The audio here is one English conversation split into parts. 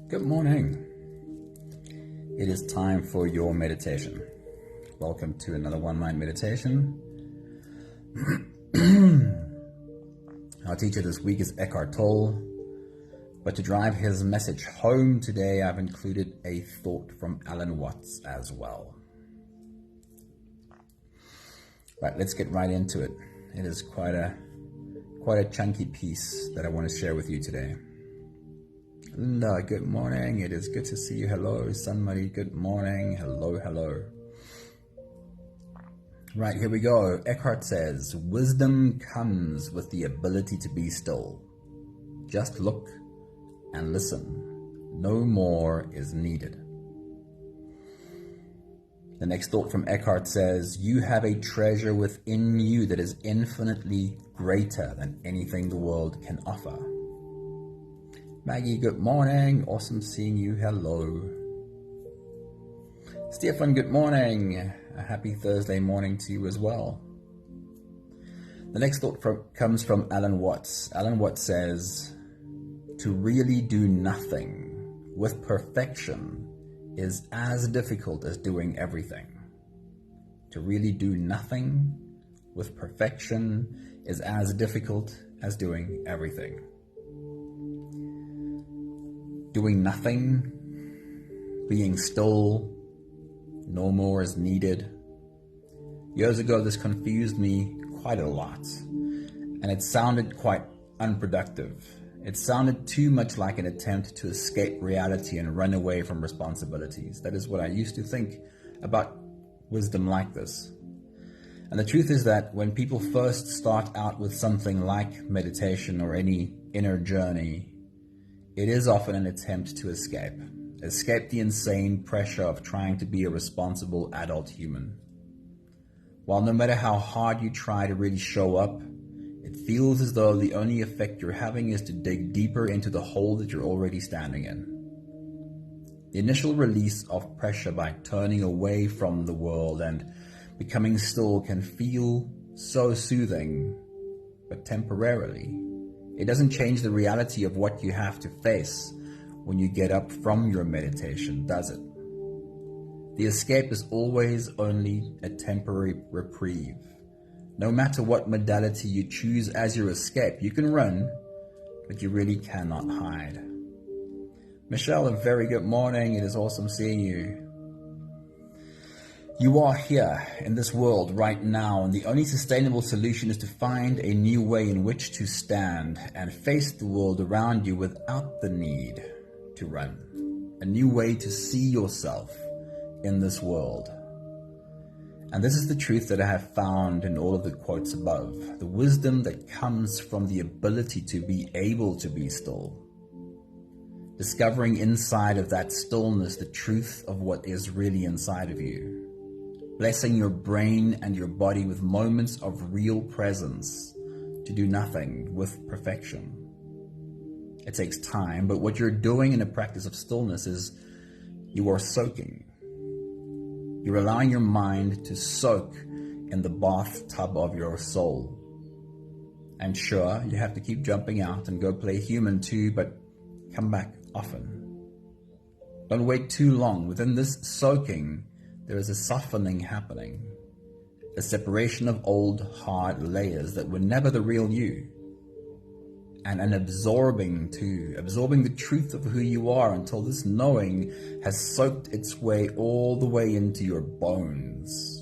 Good morning. It is time for your meditation. Welcome to another One Mind meditation. Our teacher this week is Eckhart Tolle, but to drive his message home today, I've included a thought from Alan Watts as well. Right, let's get right into it. It is quite a chunky piece that I want to share with you today. Linda, good morning. It is good to see you. Hello. Somebody, good morning. Hello. Right, here we go. Eckhart says, wisdom comes with the ability to be still. Just look and listen. No more is needed. The next thought from Eckhart says, you have a treasure within you that is infinitely greater than anything the world can offer. Maggie, good morning. Awesome seeing you. Hello. Stefan, good morning. A happy Thursday morning to you as well. The next thought comes from Alan Watts. Alan Watts says, to really do nothing with perfection is as difficult as doing everything. To really do nothing with perfection is as difficult as doing everything. Doing nothing, being still, no more is needed. Years ago, this confused me quite a lot, and it sounded quite unproductive. It sounded too much like an attempt to escape reality and run away from responsibilities. That is what I used to think about wisdom like this. And the truth is that when people first start out with something like meditation or any inner journey, it is often an attempt to escape the insane pressure of trying to be a responsible adult human. While no matter how hard you try to really show up, it feels as though the only effect you're having is to dig deeper into the hole that you're already standing in. The initial release of pressure by turning away from the world and becoming still can feel so soothing, but temporarily. It doesn't change the reality of what you have to face when you get up from your meditation, does it? The escape is always only a temporary reprieve. No matter what modality you choose as your escape, you can run, but you really cannot hide. Michelle, a very good morning. It is awesome seeing you. You are here in this world right now, and the only sustainable solution is to find a new way in which to stand and face the world around you without the need to run. A new way to see yourself in this world. And this is the truth that I have found in all of the quotes above. The wisdom that comes from the ability to be able to be still. Discovering inside of that stillness the truth of what is really inside of you. Blessing your brain and your body with moments of real presence to do nothing with perfection. It takes time, but what you're doing in a practice of stillness is you are soaking. You're allowing your mind to soak in the bathtub of your soul. And sure, you have to keep jumping out and go play human too, but come back often. Don't wait too long. Within this soaking, there is a softening happening, a separation of old, hard layers that were never the real you, and an absorbing the truth of who you are until this knowing has soaked its way all the way into your bones.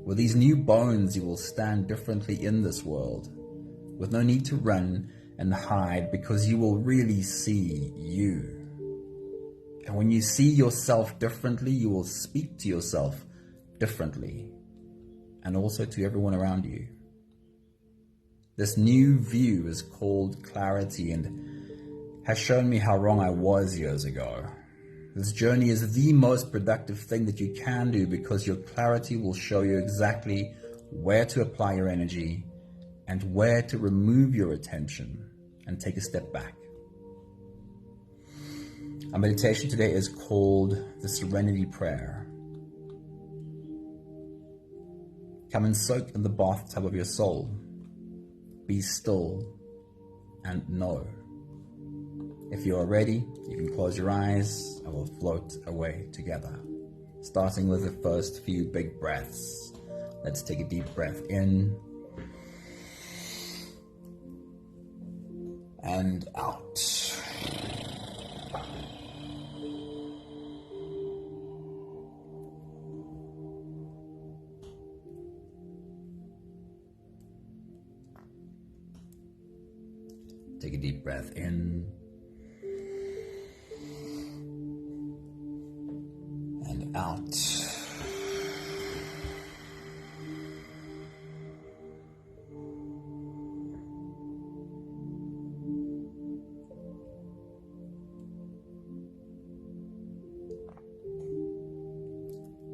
With these new bones, you will stand differently in this world, with no need to run and hide, because you will really see you. And when you see yourself differently, you will speak to yourself differently, and also to everyone around you. This new view is called clarity and has shown me how wrong I was years ago. This journey is the most productive thing that you can do, because your clarity will show you exactly where to apply your energy and where to remove your attention and take a step back. Our meditation today is called the Serenity Prayer. Come and soak in the bathtub of your soul. Be still and know. If you are ready, you can close your eyes and we'll float away together. Starting with the first few big breaths. Let's take a deep breath in and out. Take a deep breath in and out.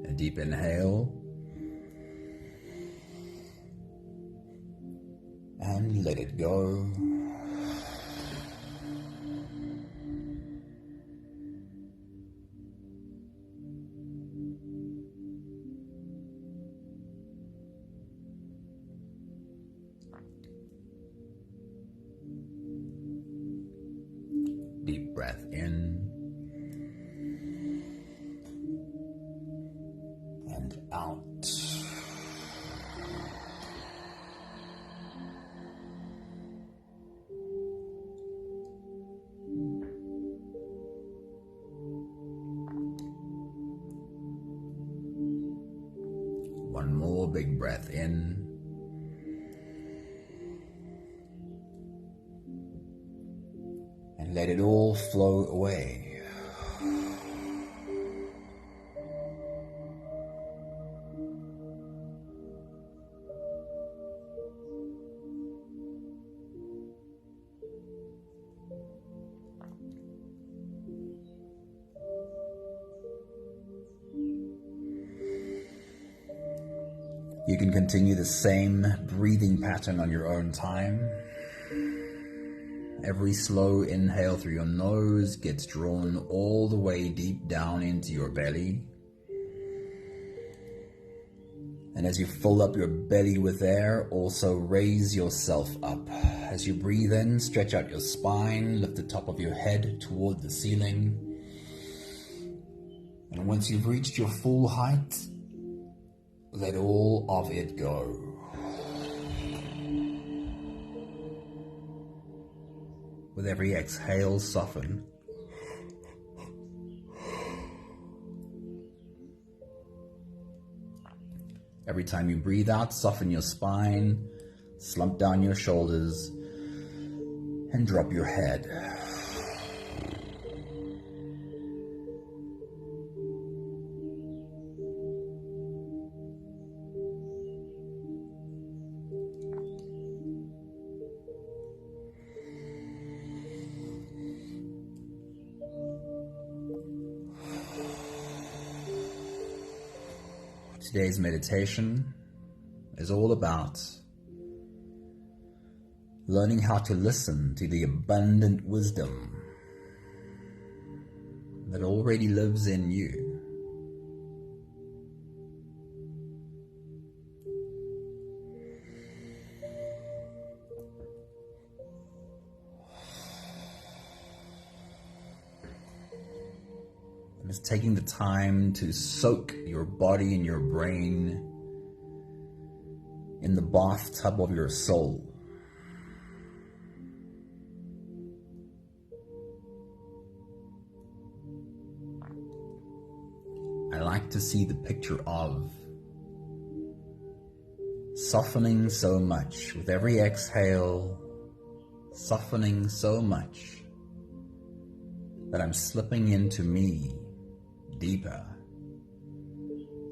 A deep inhale and let it go. Deep breath in and out. One more big breath in. And let it all flow away. You can continue the same breathing pattern on your own time. Every slow inhale through your nose gets drawn all the way deep down into your belly. And as you fill up your belly with air, also raise yourself up. As you breathe in, stretch out your spine, lift the top of your head toward the ceiling. And once you've reached your full height, let all of it go. With every exhale, soften. Every time you breathe out, soften your spine, slump down your shoulders, and drop your head. Today's meditation is all about learning how to listen to the abundant wisdom that already lives in you. And it's taking the time to soak your body and your brain in the bathtub of your soul. I like to see the picture of softening so much with every exhale, softening so much that I'm slipping into me deeper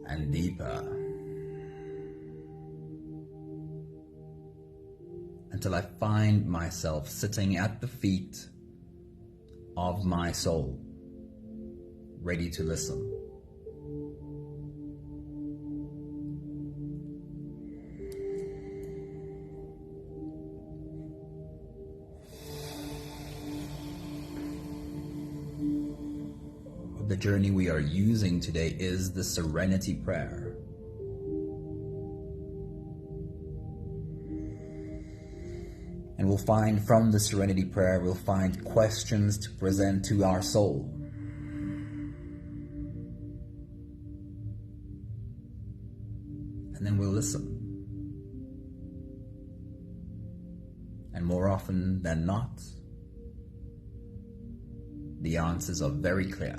and deeper until I find myself sitting at the feet of my soul, ready to listen. The journey we are using today is the Serenity Prayer. And we'll find from the Serenity Prayer, we'll find questions to present to our soul. And then we'll listen. And more often than not, the answers are very clear.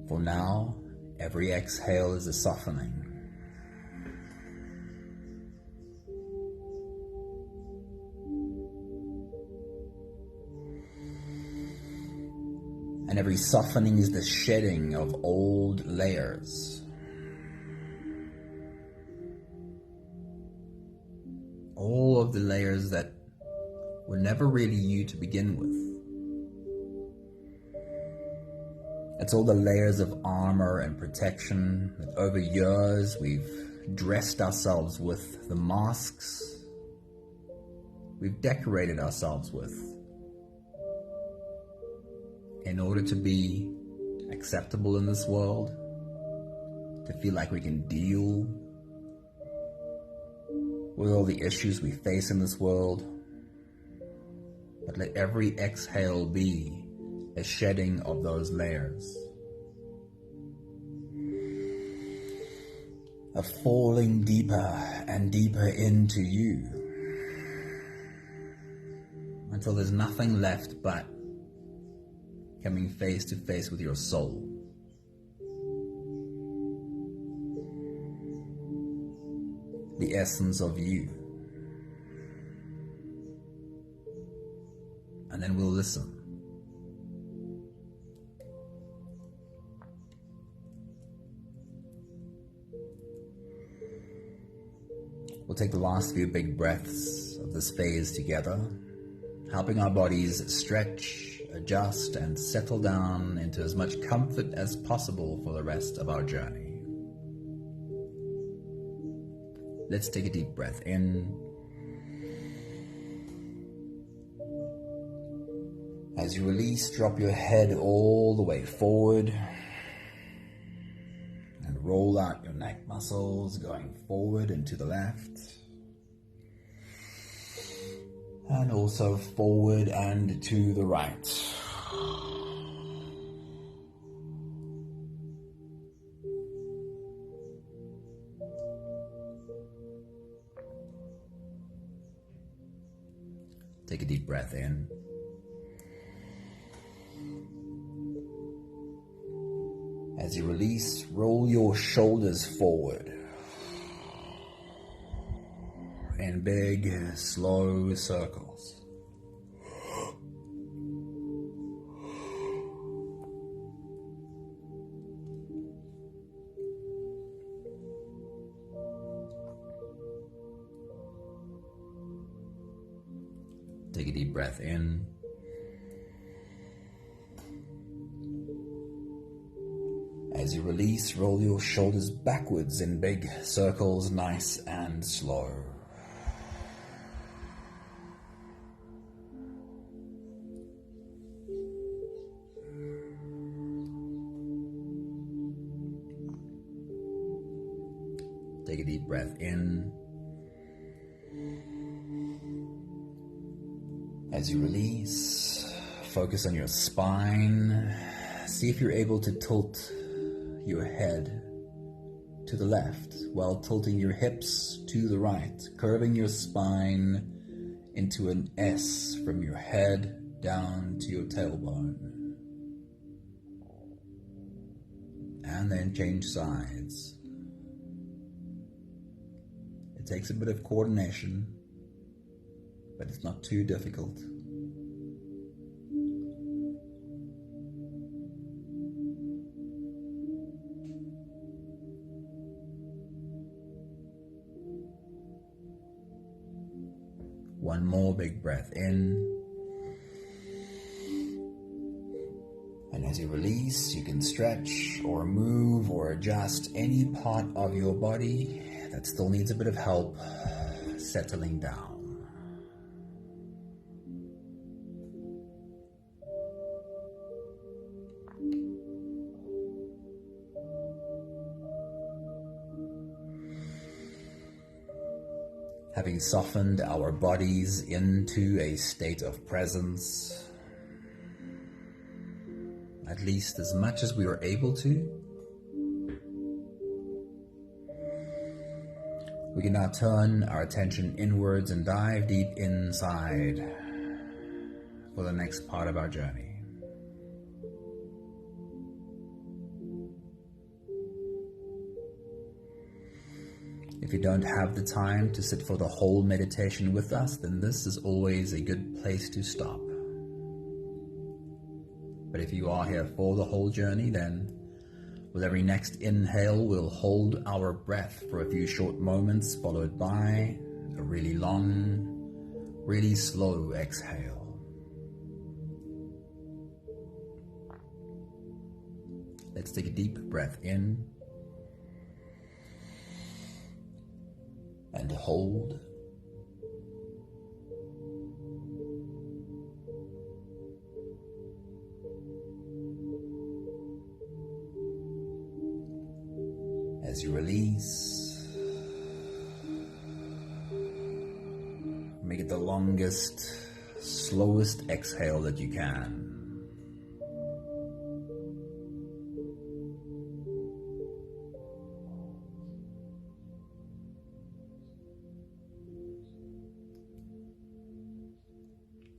For now, every exhale is a softening. And every softening is the shedding of old layers. All of the layers that were never really you to begin with. It's all the layers of armor and protection that over years we've dressed ourselves with, the masks we've decorated ourselves with in order to be acceptable in this world, to feel like we can deal with all the issues we face in this world. But let every exhale be a shedding of those layers, a falling deeper and deeper into you until there's nothing left but coming face to face with your soul. The essence of you. And then we'll listen. We'll take the last few big breaths of this phase together, helping our bodies stretch, adjust, and settle down into as much comfort as possible for the rest of our journey. Let's take a deep breath in. As you release, drop your head all the way forward and roll out your neck muscles, going forward and to the left, and also forward and to the right. Take a deep breath in. As you release, roll your shoulders forward in big, slow circles. Take a deep breath in. As you release, roll your shoulders backwards in big circles, nice and slow. Take a deep breath in. As you release, focus on your spine. See if you're able to tilt your head to the left while tilting your hips to the right, curving your spine into an S from your head down to your tailbone. And then change sides. It takes a bit of coordination, but it's not too difficult. One more big breath in. And as you release, you can stretch or move or adjust any part of your body that still needs a bit of help settling down. Having softened our bodies into a state of presence, at least as much as we were able to, we can now turn our attention inwards and dive deep inside for the next part of our journey. If you don't have the time to sit for the whole meditation with us, then this is always a good place to stop. But if you are here for the whole journey, then with every next inhale, we'll hold our breath for a few short moments, followed by a really long, really slow exhale. Let's take a deep breath in and hold. As you release, make it the longest, slowest exhale that you can.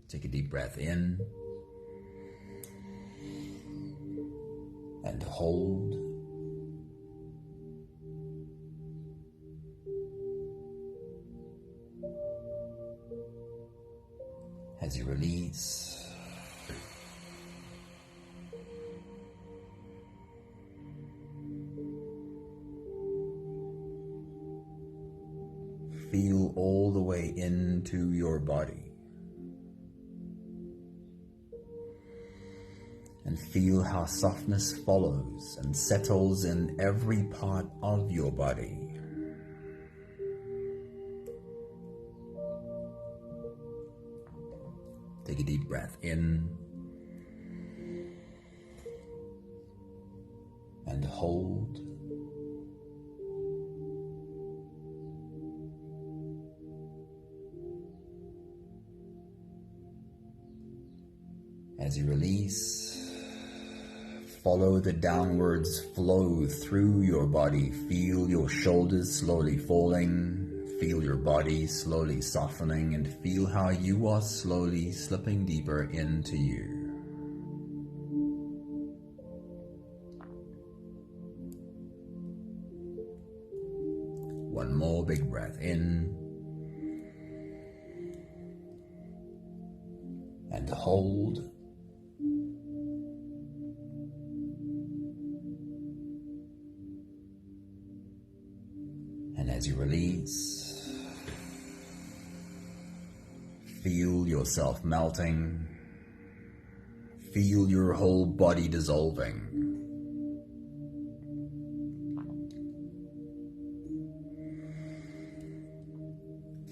Take a deep breath in and hold. As you release, feel all the way into your body. And feel how softness follows and settles in every part of your body. Take a deep breath in and hold. As you release, follow the downwards flow through your body. Feel your shoulders slowly falling. Feel your body slowly softening, and feel how you are slowly slipping deeper into you. One more big breath in and hold. And as you release, feel yourself melting. Feel your whole body dissolving.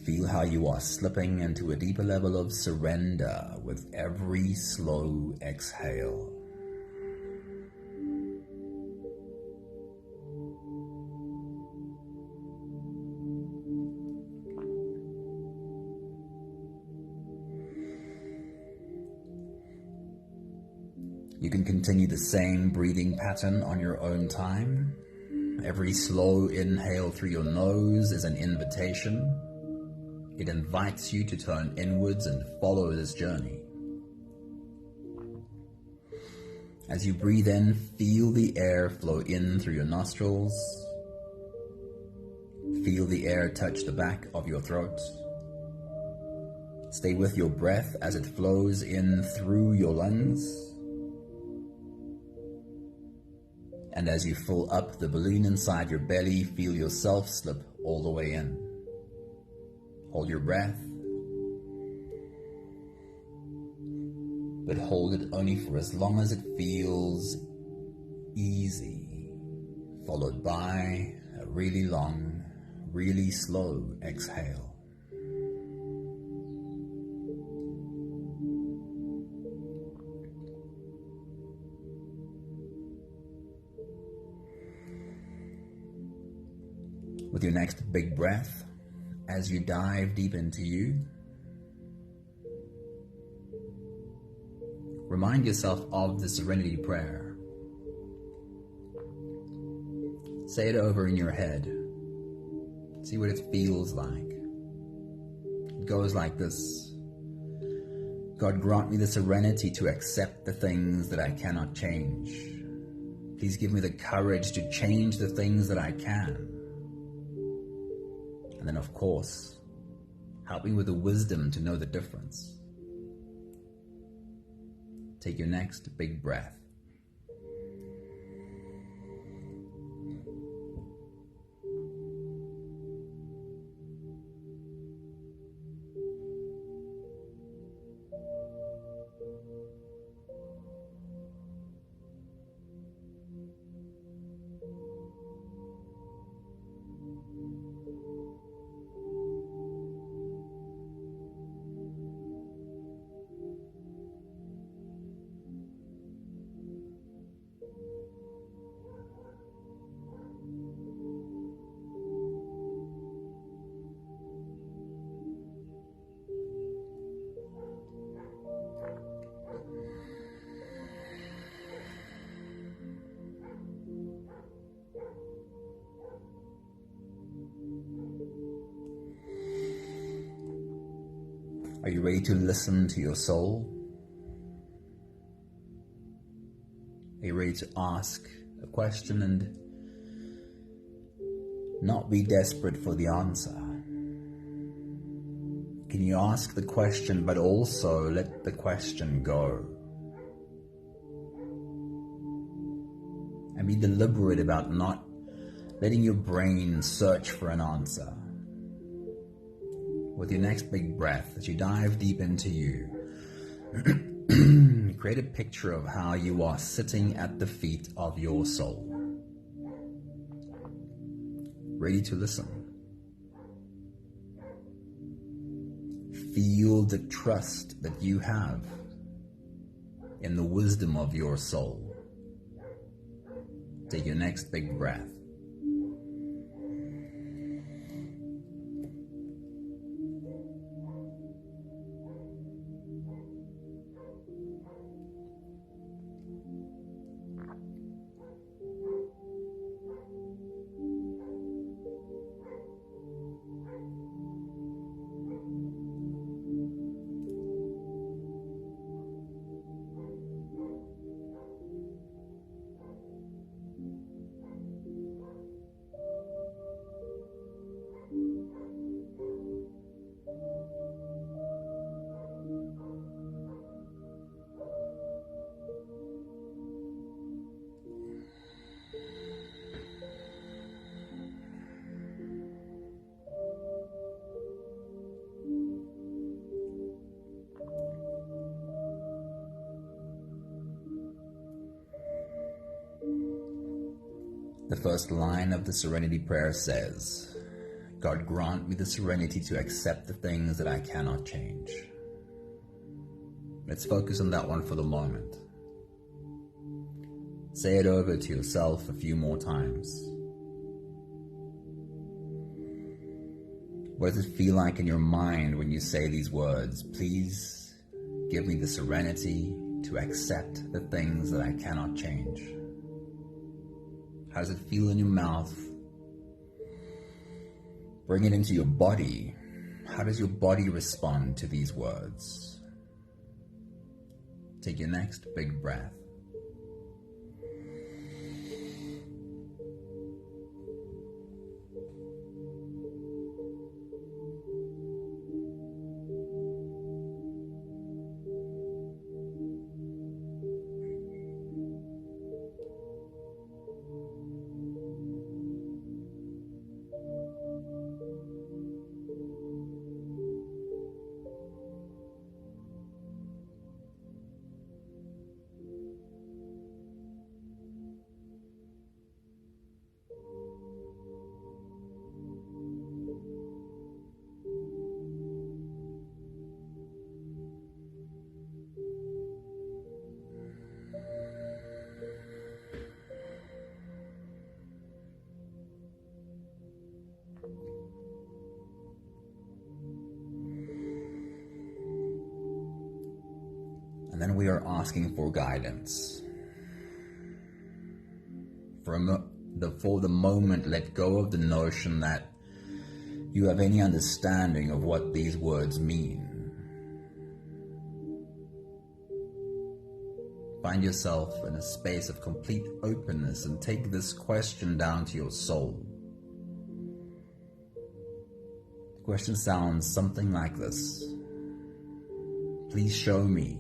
Feel how you are slipping into a deeper level of surrender with every slow exhale. You can continue the same breathing pattern on your own time. Every slow inhale through your nose is an invitation. It invites you to turn inwards and follow this journey. As you breathe in, feel the air flow in through your nostrils. Feel the air touch the back of your throat. Stay with your breath as it flows in through your lungs. And as you fill up the balloon inside your belly, feel yourself slip all the way in. Hold your breath, but hold it only for as long as it feels easy, followed by a really long, really slow exhale. With your next big breath, As you dive deep into you, remind yourself of the Serenity Prayer. Say it over in your head. See what it feels like. It goes like this. God, grant me the serenity to accept the things that I cannot change. Please give me the courage to change the things that I can. And then, of course, help me with the wisdom to know the difference. Take your next big breath. Are you ready to listen to your soul? Are you ready to ask a question and not be desperate for the answer? Can you ask the question but also let the question go? And be deliberate about not letting your brain search for an answer. With your next big breath, as you dive deep into you, create a picture of how you are sitting at the feet of your soul, ready to listen. Feel the trust that you have in the wisdom of your soul. Take your next big breath. The first line of the Serenity Prayer says, God, grant me the serenity to accept the things that I cannot change. Let's focus on that one for the moment. Say it over to yourself a few more times. What does it feel like in your mind when you say these words? Please give me the serenity to accept the things that I cannot change. How does it feel in your mouth? Bring it into your body. How does your body respond to these words? Take your next big breath. And then we are asking for guidance. For the moment, let go of the notion that you have any understanding of what these words mean. Find yourself in a space of complete openness and take this question down to your soul. The question sounds something like this. Please show me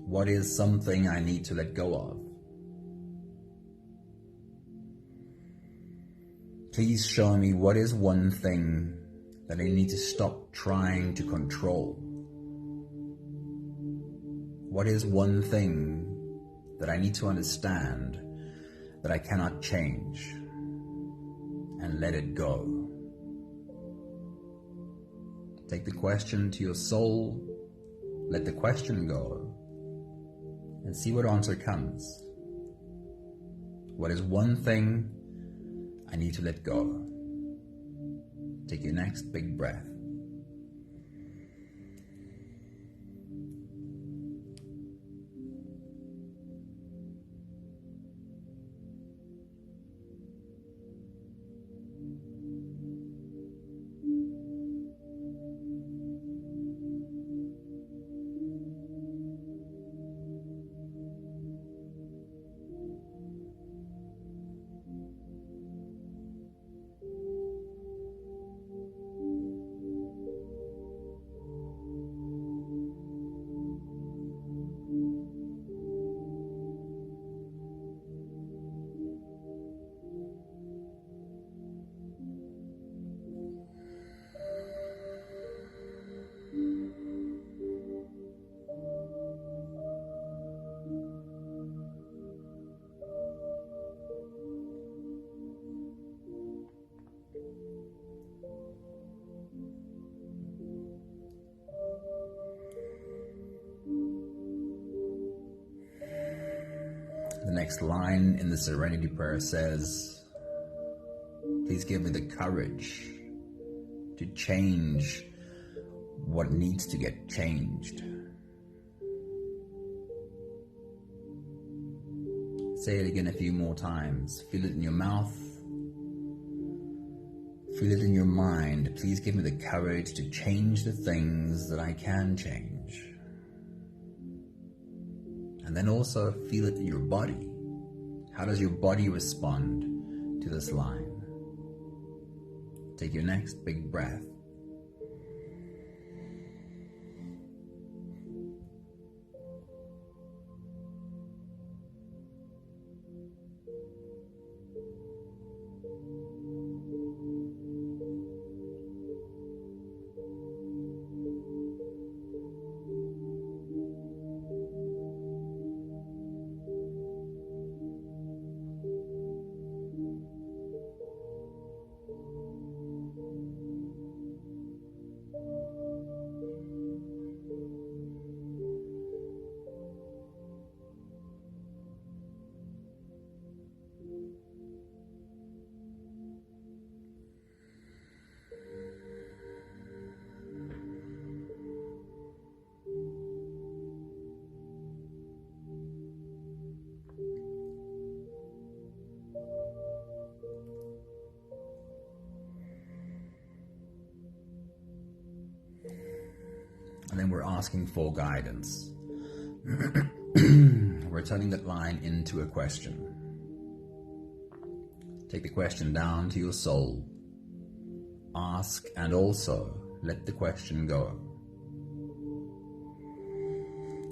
what is something I need to let go of. Please show me what is one thing that I need to stop trying to control. What is one thing that I need to understand that I cannot change, and let it go. Take the question to your soul, let the question go, and see what answer comes. What is one thing I need to let go? Take your next big breath. The next line in the Serenity Prayer says, please give me the courage to change what needs to get changed. Say it again a few more times. Feel it in your mouth. Feel it in your mind. Please give me the courage to change the things that I can change. And then also feel it in your body. How does your body respond to this line? Take your next big breath. And then we're asking for guidance. We're turning that line into a question. Take the question down to your soul. Ask and also let the question go.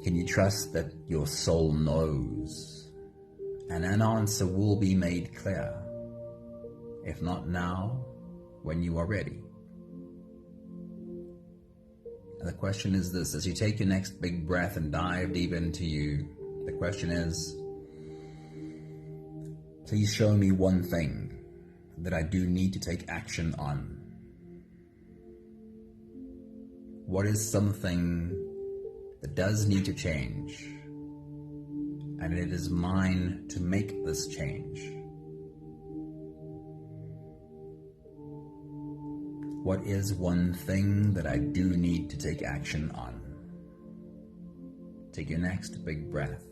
Can you trust that your soul knows? And an answer will be made clear. If not now, when you are ready. And the question is this, as you take your next big breath and dive deep into you, the question is, please show me one thing that I do need to take action on. What is something that does need to change? And it is mine to make this change. What is one thing that I do need to take action on? take your next big breath.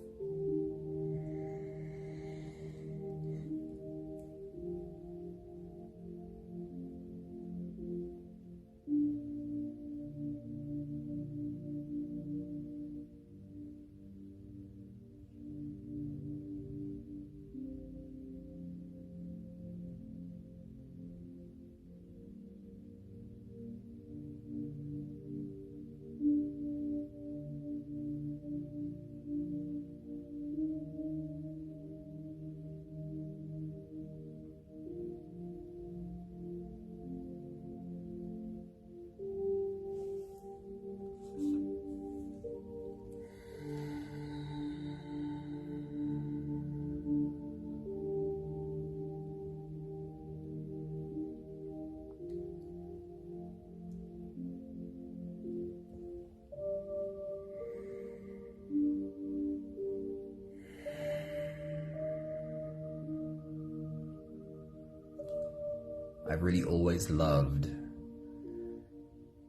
I've really always loved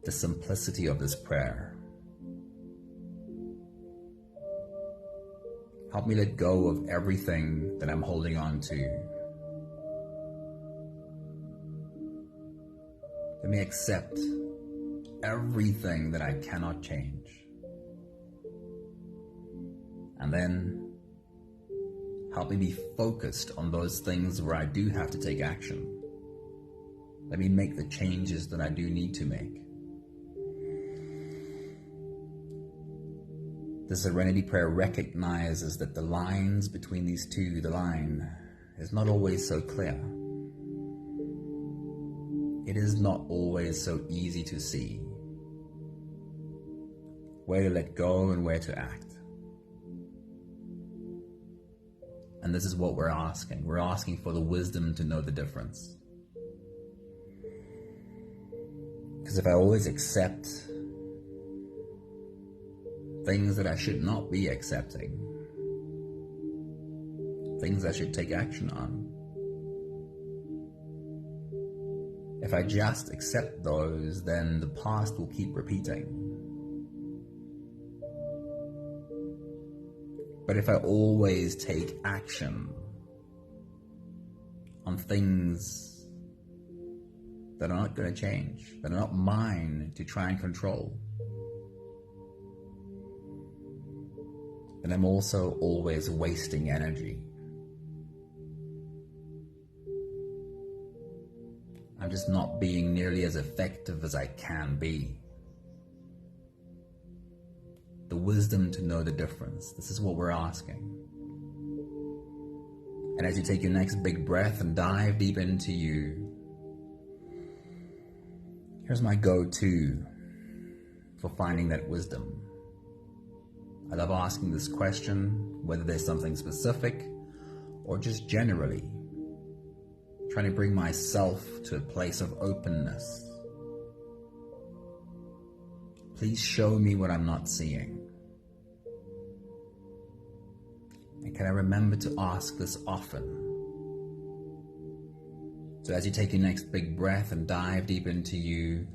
the simplicity of this prayer. Help me let go of everything that I'm holding on to. Let me accept everything that I cannot change. And then help me be focused on those things where I do have to take action. Let me make the changes that I do need to make. The Serenity Prayer recognizes that the lines between these two, the line is not always so clear. It is not always so easy to see where to let go and where to act. And this is what we're asking. We're asking for the wisdom to know the difference. Because if I always accept things that I should not be accepting, things I should take action on, if I just accept those, then the past will keep repeating. But if I always take action on things that are not going to change, that are not mine to try and control, then I'm also always wasting energy. I'm just not being nearly as effective as I can be. The wisdom to know the difference. This is what we're asking. And as you take your next big breath and dive deep into you, here's my go-to for finding that wisdom. I love asking this question, whether there's something specific or just generally, trying to bring myself to a place of openness. Please show me what I'm not seeing. And can I remember to ask this often? So as you take your next big breath and dive deep into you,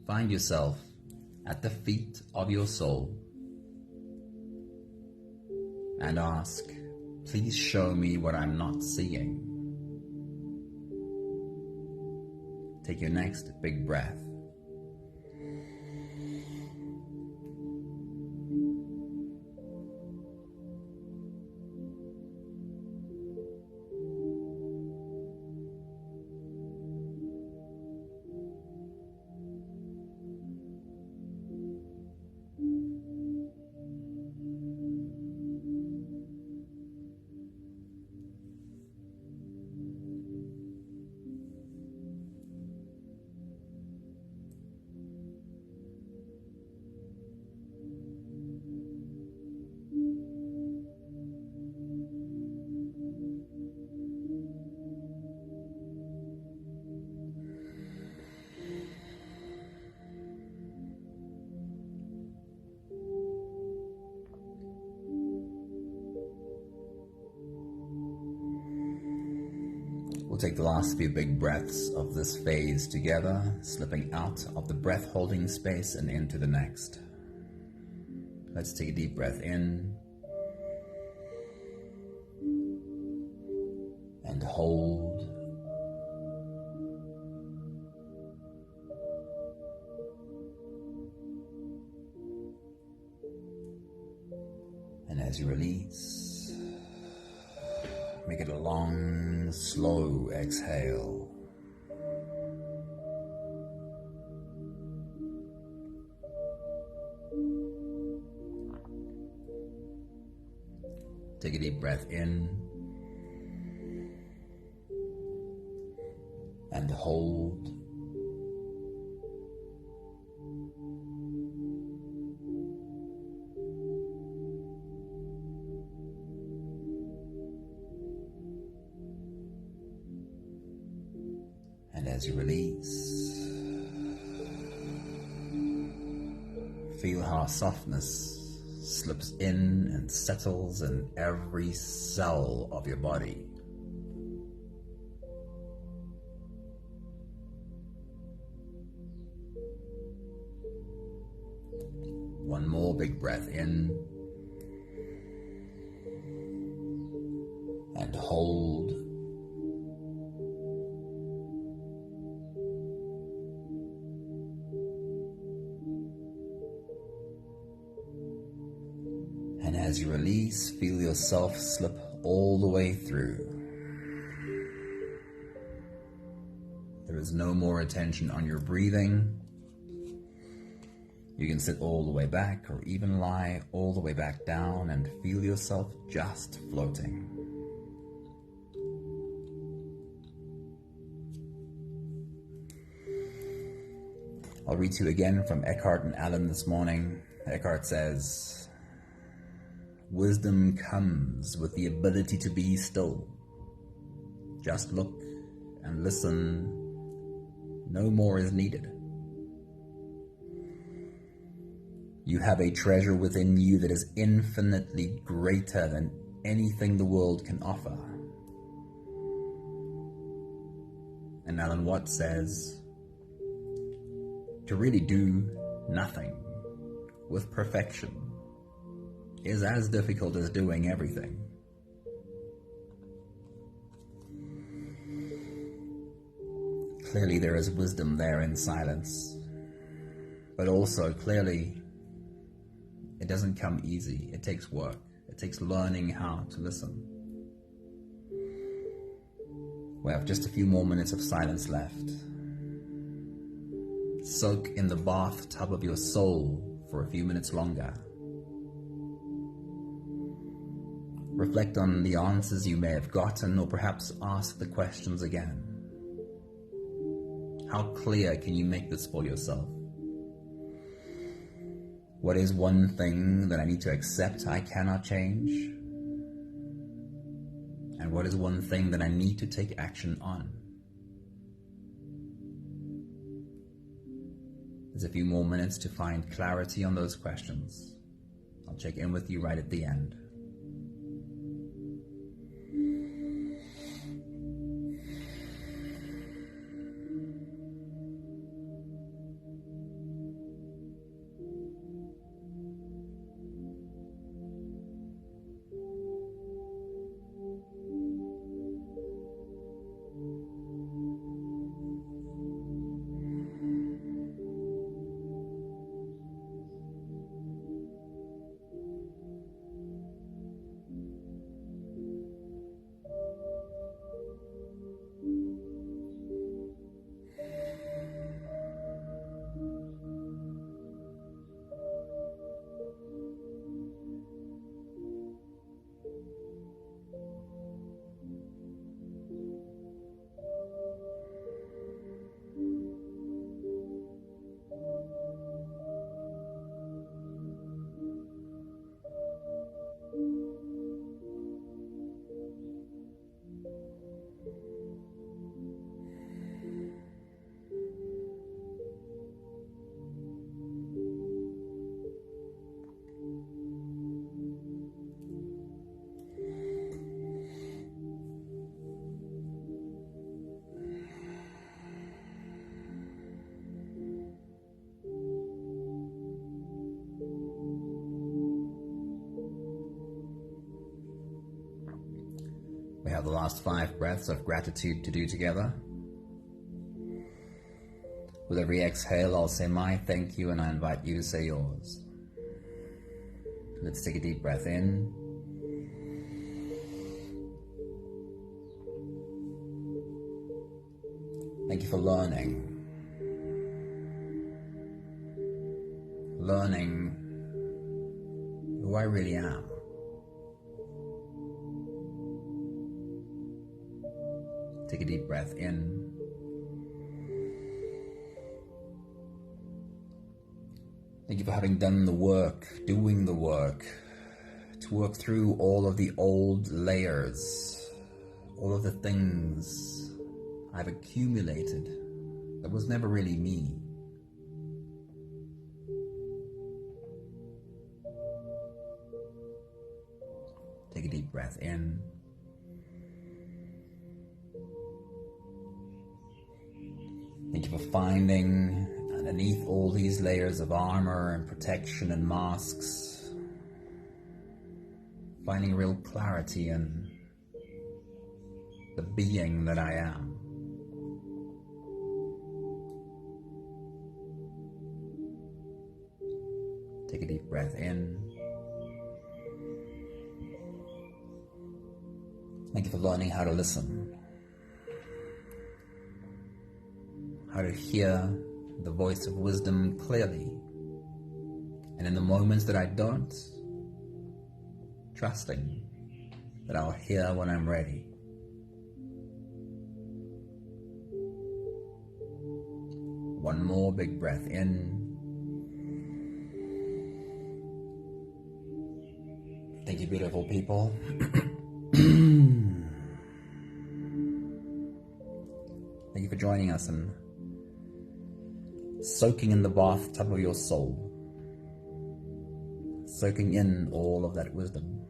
find yourself at the feet of your soul and ask, please show me what I'm not seeing. Take your next big breath. We'll take the last few big breaths of this phase together, slipping out of the breath-holding space and into the next. Let's take a deep breath in and hold. And as you release, make it a long, slow exhale. Take a deep breath in and hold. And as you release, feel how softness slips in and settles in every cell of your body. One more big breath in and hold. And as you release, feel yourself slip all the way through. There is no more attention on your breathing. You can sit all the way back or even lie all the way back down and feel yourself just floating. I'll read to you again from Eckhart and Alan this morning. Eckhart says, "Wisdom comes with the ability to be still. Just look and listen. No more is needed. You have a treasure within you that is infinitely greater than anything the world can offer." And Alan Watts says, "To really do nothing with perfection is as difficult as doing everything." Clearly there is wisdom there in silence, but also clearly it doesn't come easy. It takes work. It takes learning how to listen. We have just a few more minutes of silence left. Soak in the bathtub of your soul for a few minutes longer. Reflect on the answers you may have gotten, or perhaps ask the questions again. How clear can you make this for yourself? What is one thing that I need to accept I cannot change? And what is one thing that I need to take action on? There's a few more minutes to find clarity on those questions. I'll check in with you right at the end. We have the last 5 breaths of gratitude to do together. With every exhale, I'll say my thank you, and I invite you to say yours. Let's take a deep breath in. Thank you for learning. Learning who I really am. Take a deep breath in. Thank you for having done the work, doing the work, to work through all of the old layers, all of the things I've accumulated that was never really me. Take a deep breath in. Thank you for finding underneath all these layers of armor and protection and masks, finding real clarity in the being that I am. Take a deep breath in. Thank you for learning how to listen, how to hear the voice of wisdom clearly, and in the moments that I don't, trusting that I'll hear when I'm ready. One more big breath in. Thank you, beautiful people. Thank you for joining us and soaking in the bathtub of your soul, soaking in all of that wisdom,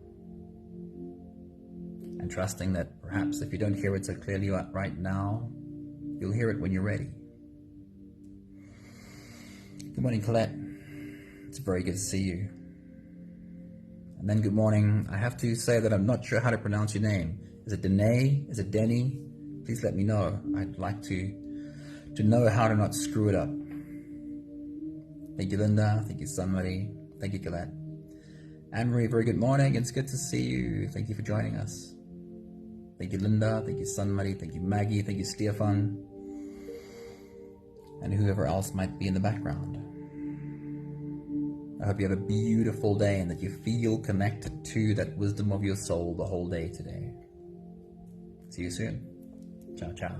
and trusting that perhaps if you don't hear it so clearly right now, you'll hear it when you're ready. Good morning, Colette. It's very good to see you. And then good morning. I have to say that I'm not sure how to pronounce your name. Is it Danae? Is it Denny? Please let me know. I'd like to know how to not screw it up. Thank you, Linda. Thank you, Sunmary. Thank you, Colette. Anne-Marie, very good morning. It's good to see you. Thank you for joining us. Thank you, Linda. Thank you, Sunmary. Thank you, Maggie. Thank you, Stefan. And whoever else might be in the background. I hope you have a beautiful day and that you feel connected to that wisdom of your soul the whole day today. See you soon. Ciao, ciao.